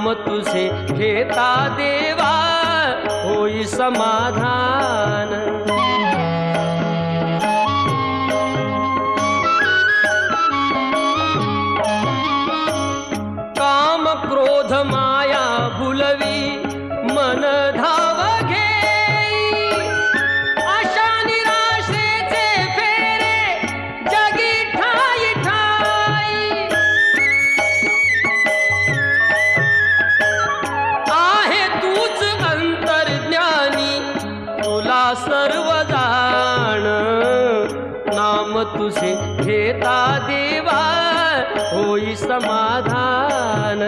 नाम तुझे घेता देवा होई समाधान। काम क्रोध माया भुलवी मन धाव घेई, आशा निराशेचे फेरे जगी ठाई ठाई। आहे तूच अंतर्ज्ञानी तुला सर्व जाण, नाम तुझे घेता देवा होई समाधान।